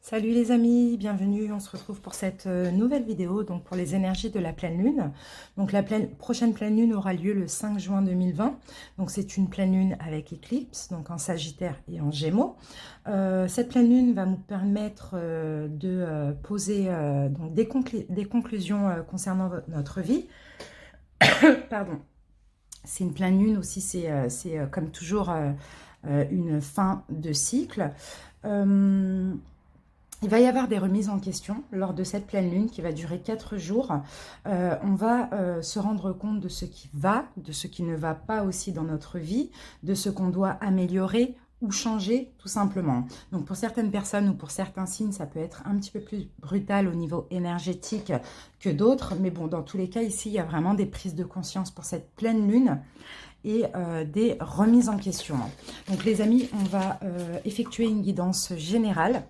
Salut les amis, bienvenue, on se retrouve pour cette nouvelle vidéo, donc pour les énergies de la pleine lune. Donc la prochaine pleine lune aura lieu le 5 juin 2020, donc c'est une pleine lune avec éclipse, donc en Sagittaire et en Gémeaux. Cette pleine lune va nous permettre de poser donc des conclusions concernant notre vie. Pardon. C'est une pleine lune aussi, c'est comme toujours une fin de cycle. Il va y avoir des remises en question lors de cette pleine lune qui va durer 4 jours. On va se rendre compte de ce qui va, de ce qui ne va pas aussi dans notre vie, de ce qu'on doit améliorer ou changer tout simplement. Donc pour certaines personnes ou pour certains signes, ça peut être un petit peu plus brutal au niveau énergétique que d'autres. Mais bon, dans tous les cas, ici, il y a vraiment des prises de conscience pour cette pleine lune et des remises en question. Donc les amis, on va effectuer une guidance générale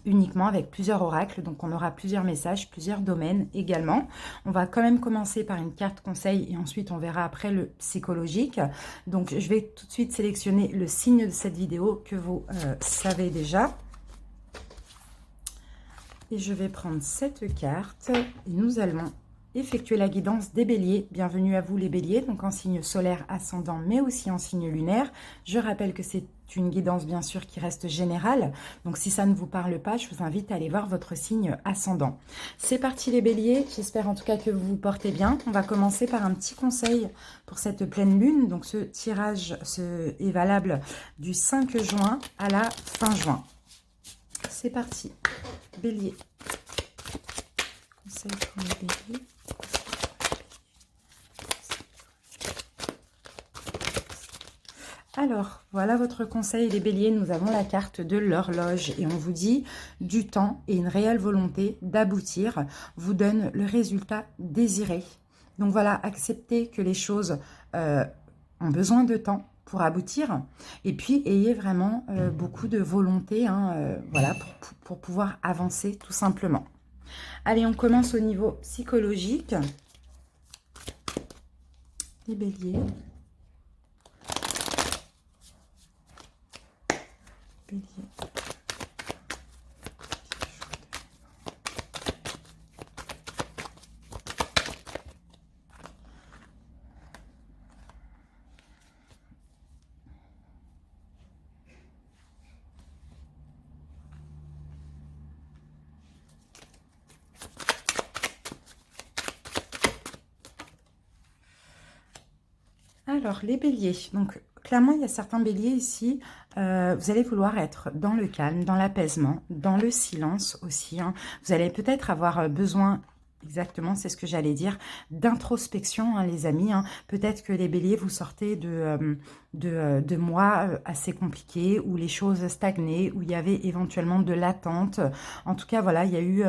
uniquement avec plusieurs oracles, donc on aura plusieurs messages, plusieurs domaines également. On va quand même commencer par une carte conseil et ensuite on verra après le psychologique. Donc je vais tout de suite sélectionner le signe de cette vidéo que vous savez déjà. Et je vais prendre cette carte et nous allons effectuer la guidance des béliers. Bienvenue à vous les béliers, donc en signe solaire ascendant mais aussi en signe lunaire. Je rappelle que c'est une guidance bien sûr qui reste générale, donc si ça ne vous parle pas, je vous invite à aller voir votre signe ascendant. C'est parti les béliers, j'espère en tout cas que vous vous portez bien. On va commencer par un petit conseil pour cette pleine lune. Donc ce tirage est valable du 5 juin à la fin juin. C'est parti, bélier. Conseil pour les béliers. Alors, voilà votre conseil les béliers, nous avons la carte de l'horloge et on vous dit du temps et une réelle volonté d'aboutir vous donne le résultat désiré. Donc voilà, acceptez que les choses ont besoin de temps pour aboutir et puis ayez vraiment beaucoup de volonté voilà, pour pouvoir avancer tout simplement. Allez, on commence au niveau psychologique. Les béliers. Alors, les béliers, donc clairement, il y a certains béliers ici, vous allez vouloir être dans le calme, dans l'apaisement, dans le silence aussi. Vous allez peut-être avoir besoin, exactement, c'est ce que j'allais dire, d'introspection, les amis. Peut-être que les béliers, vous sortez de mois assez compliqués, où les choses stagnaient, où il y avait éventuellement de l'attente. En tout cas, voilà, il y a eu...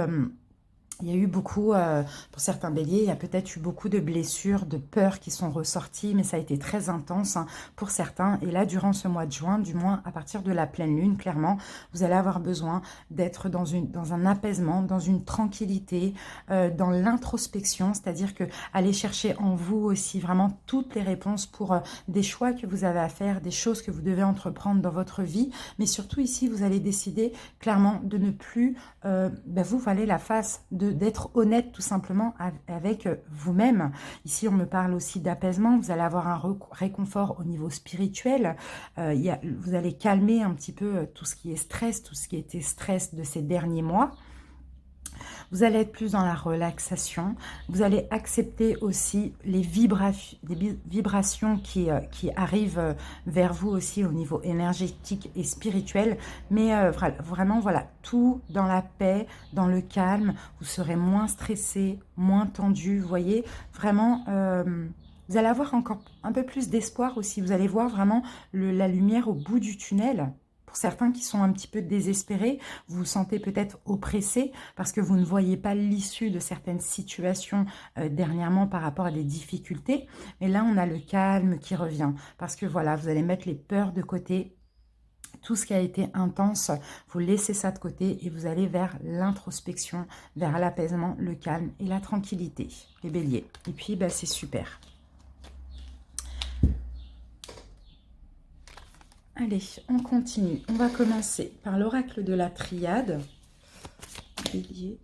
Il y a eu beaucoup, pour certains béliers, il y a peut-être eu beaucoup de blessures, de peurs qui sont ressorties, mais ça a été très intense pour certains. Et là, durant ce mois de juin, du moins à partir de la pleine lune, clairement, vous allez avoir besoin d'être dans un apaisement, dans une tranquillité, dans l'introspection, c'est-à-dire que aller chercher en vous aussi vraiment toutes les réponses pour des choix que vous avez à faire, des choses que vous devez entreprendre dans votre vie. Mais surtout ici, vous allez décider clairement de ne plus vous voiler la face, d'être honnête tout simplement avec vous-même. Ici, on me parle aussi d'apaisement. Vous allez avoir un réconfort au niveau spirituel. Vous allez calmer un petit peu tout ce qui est stress, tout ce qui était stress de ces derniers mois. Vous allez être plus dans la relaxation. Vous allez accepter aussi les vibrations qui arrivent vers vous aussi au niveau énergétique et spirituel. Mais vraiment, voilà, tout dans la paix, dans le calme. Vous serez moins stressé, moins tendu. Vous voyez, vraiment... vous allez avoir encore un peu plus d'espoir aussi. Vous allez voir vraiment la lumière au bout du tunnel. Pour certains qui sont un petit peu désespérés, vous vous sentez peut-être oppressé parce que vous ne voyez pas l'issue de certaines situations dernièrement par rapport à des difficultés. Mais là, on a le calme qui revient parce que voilà, vous allez mettre les peurs de côté. Tout ce qui a été intense, vous laissez ça de côté et vous allez vers l'introspection, vers l'apaisement, le calme et la tranquillité, les béliers. Et puis, c'est super. Allez, on continue. On va commencer par l'oracle de la triade. Bélier.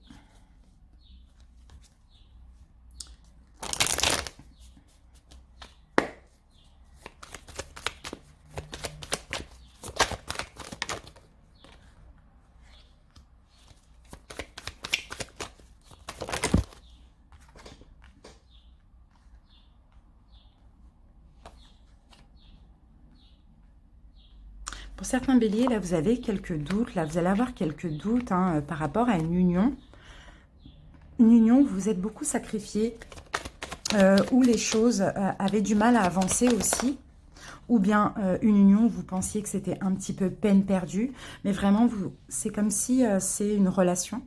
Pour certains béliers, là, vous avez quelques doutes. Là, vous allez avoir quelques doutes hein, par rapport à une union. Une union où vous êtes beaucoup sacrifié, où les choses avaient du mal à avancer aussi. Ou bien une union où vous pensiez que c'était un petit peu peine perdue. Mais vraiment, c'est comme si c'est une relation.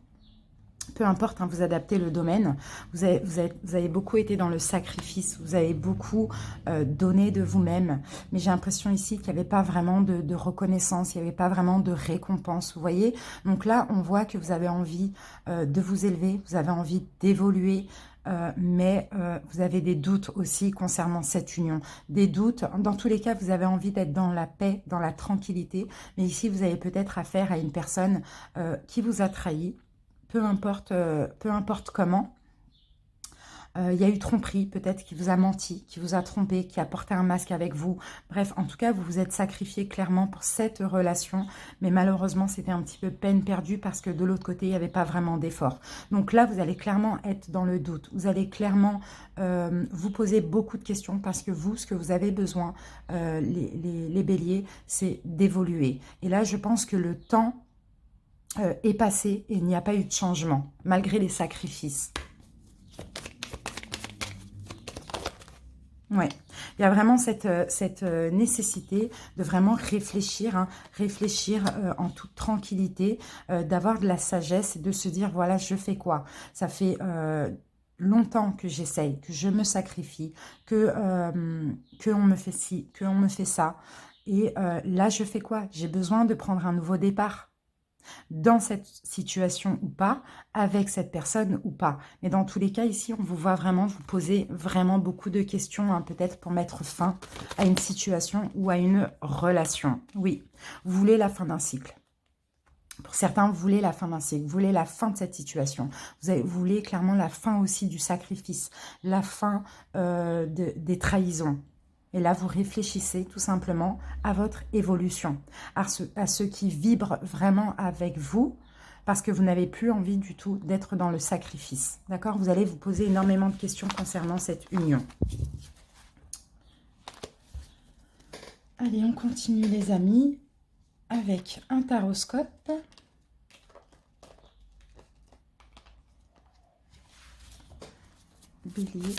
Peu importe, hein, vous adaptez le domaine. Vous avez beaucoup été dans le sacrifice. Vous avez beaucoup donné de vous-même. Mais j'ai l'impression ici qu'il n'y avait pas vraiment de reconnaissance. Il n'y avait pas vraiment de récompense. Vous voyez? Donc là, on voit que vous avez envie de vous élever. Vous avez envie d'évoluer. Mais vous avez des doutes aussi concernant cette union. Des doutes. Dans tous les cas, vous avez envie d'être dans la paix, dans la tranquillité. Mais ici, vous avez peut-être affaire à une personne qui vous a trahi. Peu importe comment. Il y a eu tromperie, peut-être qui vous a menti, qui vous a trompé, qui a porté un masque avec vous. Bref, en tout cas, vous vous êtes sacrifié clairement pour cette relation. Mais malheureusement, c'était un petit peu peine perdue parce que de l'autre côté, il n'y avait pas vraiment d'effort. Donc là, vous allez clairement être dans le doute. Vous allez clairement vous poser beaucoup de questions parce que vous, ce que vous avez besoin, les béliers, c'est d'évoluer. Et là, je pense que le temps est passé et il n'y a pas eu de changement, malgré les sacrifices. Ouais, il y a vraiment cette nécessité de vraiment réfléchir, hein, réfléchir en toute tranquillité, d'avoir de la sagesse et de se dire, voilà, je fais quoi? Ça fait longtemps que j'essaye, que je me sacrifie, que on me fait ci, que on me fait ça. Et là, je fais quoi? J'ai besoin de prendre un nouveau départ. Dans cette situation ou pas, avec cette personne ou pas. Mais dans tous les cas, ici, on vous voit vraiment vous poser vraiment beaucoup de questions, hein, peut-être pour mettre fin à une situation ou à une relation. Oui, vous voulez la fin d'un cycle. Pour certains, vous voulez la fin d'un cycle, vous voulez la fin de cette situation. Vous voulez clairement la fin aussi du sacrifice, la fin des trahisons. Et là, vous réfléchissez tout simplement à votre évolution, à ceux qui vibrent vraiment avec vous, parce que vous n'avez plus envie du tout d'être dans le sacrifice. D'accord? Vous allez vous poser énormément de questions concernant cette union. Allez, on continue les amis, avec un taroscope. Bélier.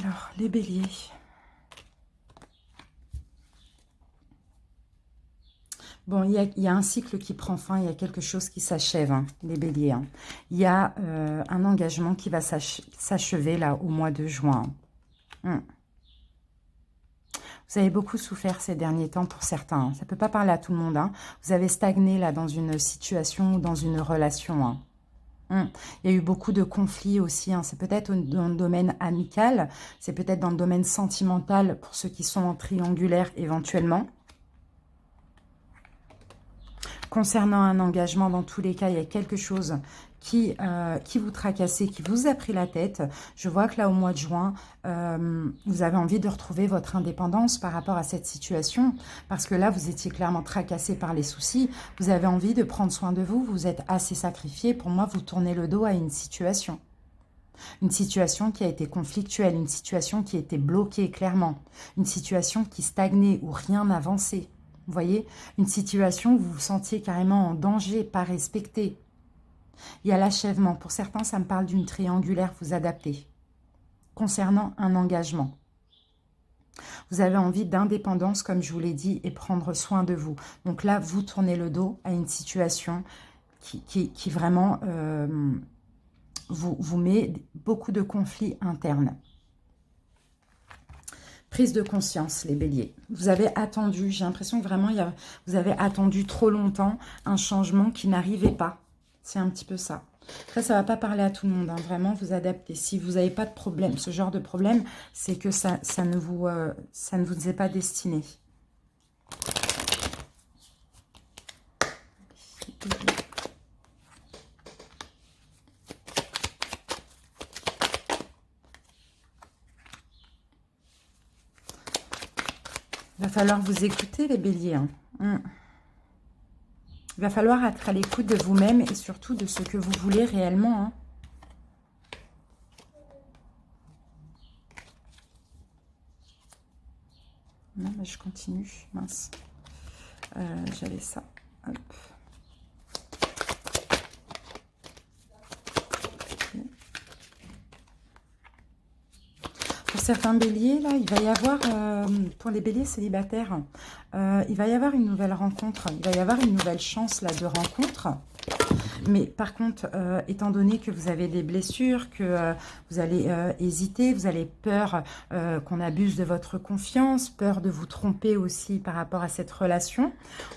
Alors, les béliers. Bon, il y a un cycle qui prend fin, il y a quelque chose qui s'achève, hein, les béliers. Hein. Il y a un engagement qui va s'achever là au mois de juin. Vous avez beaucoup souffert ces derniers temps pour certains. Hein. Ça ne peut pas parler à tout le monde. Hein. Vous avez stagné là dans une situation ou dans une relation. Hein. Il y a eu beaucoup de conflits aussi. Hein. C'est peut-être dans le domaine amical. C'est peut-être dans le domaine sentimental pour ceux qui sont en triangulaire éventuellement. Concernant un engagement, dans tous les cas, il y a quelque chose qui vous tracassait, qui vous a pris la tête. Je vois que là, au mois de juin, vous avez envie de retrouver votre indépendance par rapport à cette situation. Parce que là, vous étiez clairement tracassé par les soucis. Vous avez envie de prendre soin de vous. Vous êtes assez sacrifié. Pour moi, vous tournez le dos à une situation. Une situation qui a été conflictuelle. Une situation qui était bloquée, clairement. Une situation qui stagnait, où rien n'avançait. Vous voyez, une situation où vous vous sentiez carrément en danger, pas respecté. Il y a l'achèvement. Pour certains, ça me parle d'une triangulaire, vous adaptez. Concernant un engagement. Vous avez envie d'indépendance, comme je vous l'ai dit, et prendre soin de vous. Donc là, vous tournez le dos à une situation qui vraiment vous met beaucoup de conflits internes. Prise de conscience, les béliers. Vous avez attendu, j'ai l'impression que vraiment, vous avez attendu trop longtemps un changement qui n'arrivait pas. C'est un petit peu ça. Après, ça ne va pas parler à tout le monde, hein. Vraiment, vous adaptez. Si vous n'avez pas de problème, ce genre de problème, c'est que ça ne vous est pas destiné. Il va falloir vous écouter, les béliers, hein. Il va falloir être à l'écoute de vous-même et surtout de ce que vous voulez réellement, hein. Non, mais je continue. Mince. J'avais ça. Hop. Pour certains béliers, là, il va y avoir, pour les béliers célibataires, il va y avoir une nouvelle rencontre. Il va y avoir une nouvelle chance là de rencontre. Mais par contre, étant donné que vous avez des blessures, que vous allez hésiter, vous avez peur qu'on abuse de votre confiance, peur de vous tromper aussi par rapport à cette relation,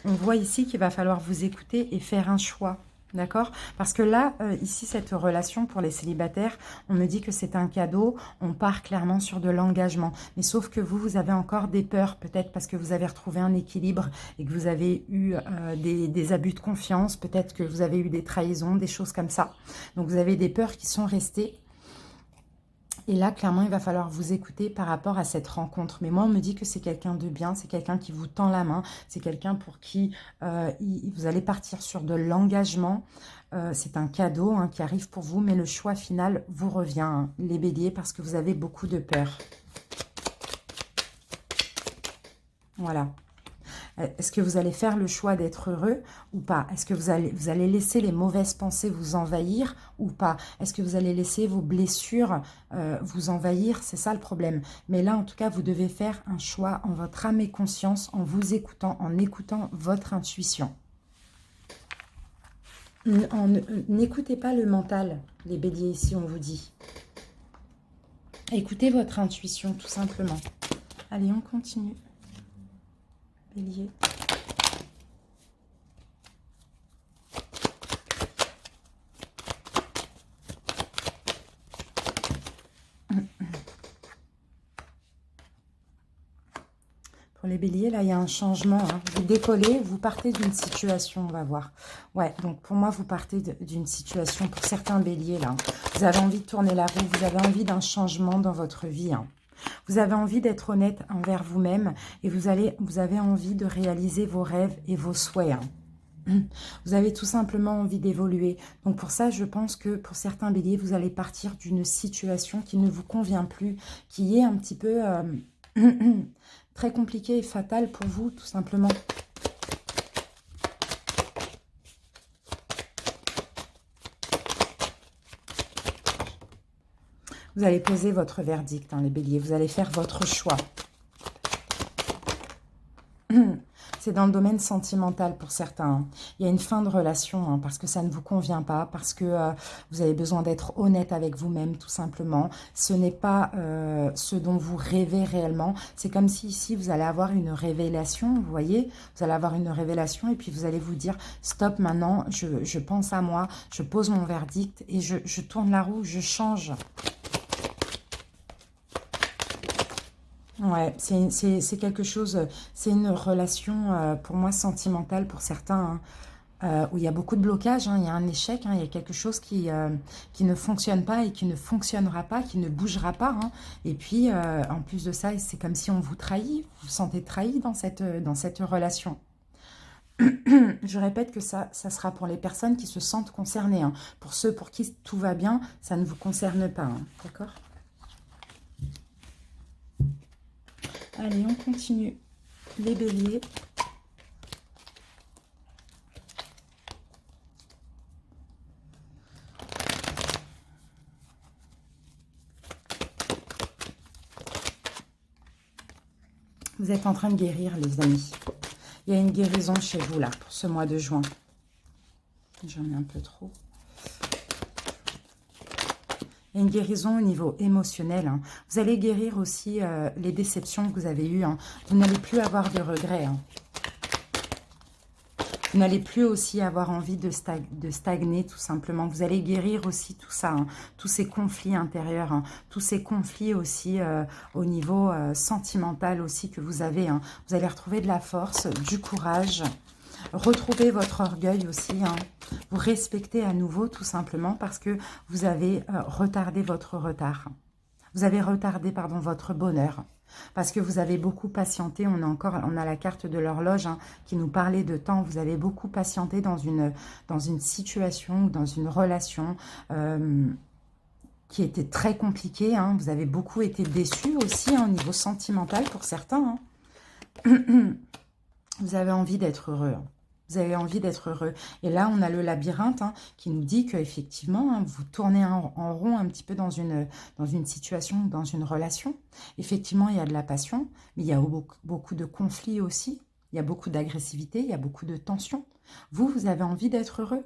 on voit ici qu'il va falloir vous écouter et faire un choix. D'accord? Parce que là, ici, cette relation pour les célibataires, on me dit que c'est un cadeau, on part clairement sur de l'engagement. Mais sauf que vous avez encore des peurs, peut-être parce que vous avez retrouvé un équilibre et que vous avez eu des abus de confiance, peut-être que vous avez eu des trahisons, des choses comme ça. Donc, vous avez des peurs qui sont restées. Et là, clairement, il va falloir vous écouter par rapport à cette rencontre. Mais moi, on me dit que c'est quelqu'un de bien, c'est quelqu'un qui vous tend la main, c'est quelqu'un pour qui vous allez partir sur de l'engagement. C'est un cadeau hein, qui arrive pour vous, mais le choix final vous revient, hein, les béliers, parce que vous avez beaucoup de peur. Voilà. Est-ce que vous allez faire le choix d'être heureux ou pas? Est-ce que vous allez laisser les mauvaises pensées vous envahir ou pas? Est-ce que vous allez laisser vos blessures vous envahir? C'est ça le problème. Mais là, en tout cas, vous devez faire un choix en votre âme et conscience, en vous écoutant, en écoutant votre intuition. N'écoutez pas le mental, les béliers, ici, on vous dit. Écoutez votre intuition, tout simplement. Allez, on continue. Bélier. Pour les béliers, là, il y a un changement. Hein. Vous décollez, vous partez d'une situation, on va voir. Ouais, donc pour moi, vous partez d'une situation, pour certains béliers, là. Vous avez envie de tourner la roue, vous avez envie d'un changement dans votre vie, hein. Vous avez envie d'être honnête envers vous-même et vous avez envie de réaliser vos rêves et vos souhaits. Hein. Vous avez tout simplement envie d'évoluer. Donc pour ça, je pense que pour certains béliers, vous allez partir d'une situation qui ne vous convient plus, qui est un petit peu très compliquée et fatale pour vous, tout simplement. Vous allez poser votre verdict, hein, les béliers. Vous allez faire votre choix. C'est dans le domaine sentimental pour certains. Hein. Il y a une fin de relation hein, parce que ça ne vous convient pas, parce que vous avez besoin d'être honnête avec vous-même, tout simplement. Ce n'est pas ce dont vous rêvez réellement. C'est comme si ici, vous allez avoir une révélation, vous voyez. Vous allez avoir une révélation et puis vous allez vous dire, stop, maintenant, je pense à moi, je pose mon verdict et je tourne la roue, je change. Ouais, c'est quelque chose, c'est une relation pour moi sentimentale pour certains, hein, où il y a beaucoup de blocages, hein, il y a un échec, hein, il y a quelque chose qui ne fonctionne pas et qui ne fonctionnera pas, qui ne bougera pas. Hein. Et puis, en plus de ça, c'est comme si on vous trahit, vous vous sentez trahi dans cette relation. Je répète que ça sera pour les personnes qui se sentent concernées. Hein. Pour ceux pour qui tout va bien, ça ne vous concerne pas, hein, d'accord ? Allez, on continue. Les béliers. Vous êtes en train de guérir, les amis. Il y a une guérison chez vous, là, pour ce mois de juin. J'en ai un peu trop. Il y a une guérison au niveau émotionnel. Hein. Vous allez guérir aussi les déceptions que vous avez eues. Hein. Vous n'allez plus avoir de regrets. Hein. Vous n'allez plus aussi avoir envie de stagner, tout simplement. Vous allez guérir aussi tout ça, hein, tous ces conflits intérieurs, hein, tous ces conflits aussi au niveau sentimental aussi que vous avez. Hein. Vous allez retrouver de la force, du courage, retrouver votre orgueil aussi. Hein. Vous respectez à nouveau, tout simplement, parce que vous avez retardé votre retard. Vous avez retardé, pardon, votre bonheur. Parce que vous avez beaucoup patienté, on a la carte de l'horloge hein, qui nous parlait de temps. Vous avez beaucoup patienté dans une situation ou dans une relation qui était très compliquée. Hein. Vous avez beaucoup été déçus aussi hein, au niveau sentimental pour certains. Hein. Vous avez envie d'être heureux. Hein. Vous avez envie d'être heureux. Et là, on a le labyrinthe hein, qui nous dit qu'effectivement, hein, vous tournez en rond un petit peu dans une situation, dans une relation. Effectivement, il y a de la passion, mais il y a beaucoup de conflits aussi. Il y a beaucoup d'agressivité, il y a beaucoup de tension. Vous avez envie d'être heureux.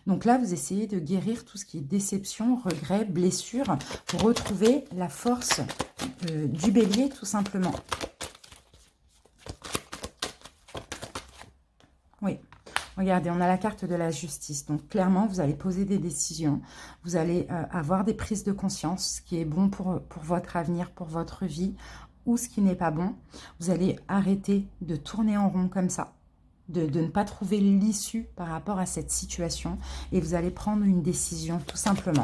Donc là, vous essayez de guérir tout ce qui est déception, regret, blessure, pour retrouver la force du bélier, tout simplement. Oui, regardez, on a la carte de la justice. Donc, clairement, vous allez poser des décisions. Vous allez avoir des prises de conscience, ce qui est bon pour votre avenir, pour votre vie, ou ce qui n'est pas bon. Vous allez arrêter de tourner en rond comme ça, de ne pas trouver l'issue par rapport à cette situation. Et vous allez prendre une décision, tout simplement.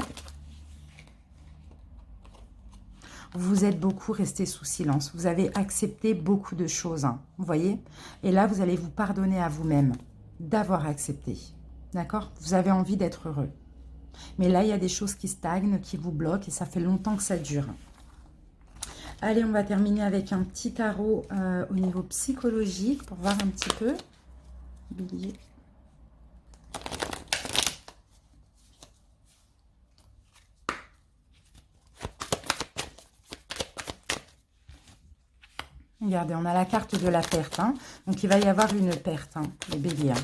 Vous êtes beaucoup resté sous silence. Vous avez accepté beaucoup de choses, hein, vous voyez. Et là, vous allez vous pardonner à vous-même d'avoir accepté. D'accord? Vous avez envie d'être heureux. Mais là, il y a des choses qui stagnent, qui vous bloquent et ça fait longtemps que ça dure. Allez, on va terminer avec un petit tarot au niveau psychologique pour voir un petit peu. Bélier. Regardez, on a la carte de la perte. Hein. Donc, il va y avoir une perte, hein, les béliers. Hein.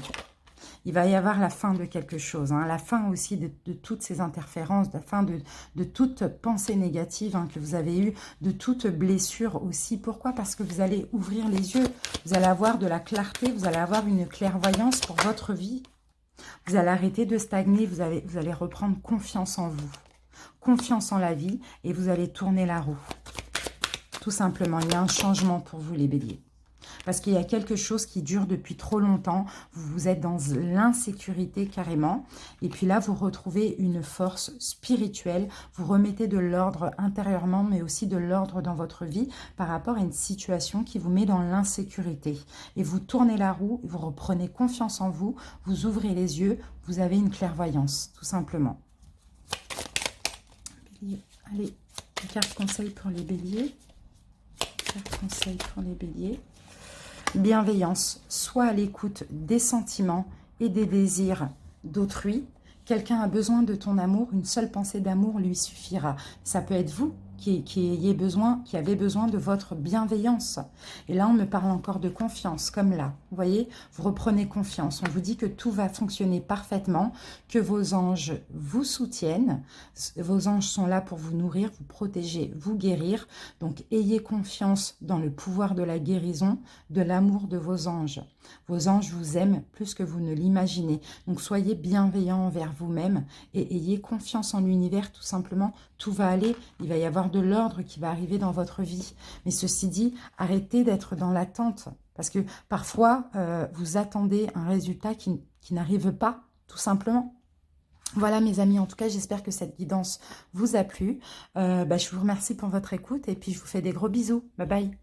Il va y avoir la fin de quelque chose. Hein. La fin aussi de toutes ces interférences, la fin de toute pensée négative hein, que vous avez eue, de toute blessure aussi. Pourquoi? Parce que vous allez ouvrir les yeux. Vous allez avoir de la clarté, vous allez avoir une clairvoyance pour votre vie. Vous allez arrêter de stagner, vous allez reprendre confiance en vous. Confiance en la vie et vous allez tourner la roue. Tout simplement, il y a un changement pour vous les béliers. Parce qu'il y a quelque chose qui dure depuis trop longtemps. Vous êtes dans l'insécurité carrément. Et puis là, vous retrouvez une force spirituelle. Vous remettez de l'ordre intérieurement, mais aussi de l'ordre dans votre vie par rapport à une situation qui vous met dans l'insécurité. Et vous tournez la roue, vous reprenez confiance en vous, vous ouvrez les yeux, vous avez une clairvoyance, tout simplement. Bélier. Allez, carte conseil pour les béliers. Carte conseil pour les béliers. Bienveillance, soit à l'écoute des sentiments et des désirs d'autrui. Quelqu'un a besoin de ton amour, une seule pensée d'amour lui suffira. Ça peut être vous qui avez besoin de votre bienveillance. Et là, on me parle encore de confiance, comme là. Vous voyez, vous reprenez confiance. On vous dit que tout va fonctionner parfaitement, que vos anges vous soutiennent. Vos anges sont là pour vous nourrir, vous protéger, vous guérir. Donc, ayez confiance dans le pouvoir de la guérison, de l'amour de vos anges. Vos anges vous aiment plus que vous ne l'imaginez. Donc, soyez bienveillants envers vous-même et ayez confiance en l'univers, tout simplement. Tout va aller, il va y avoir de l'ordre qui va arriver dans votre vie. Mais ceci dit, arrêtez d'être dans l'attente. Parce que parfois, vous attendez un résultat qui n'arrive pas, tout simplement. Voilà mes amis, en tout cas, j'espère que cette guidance vous a plu. Je vous remercie pour votre écoute et puis je vous fais des gros bisous. Bye bye.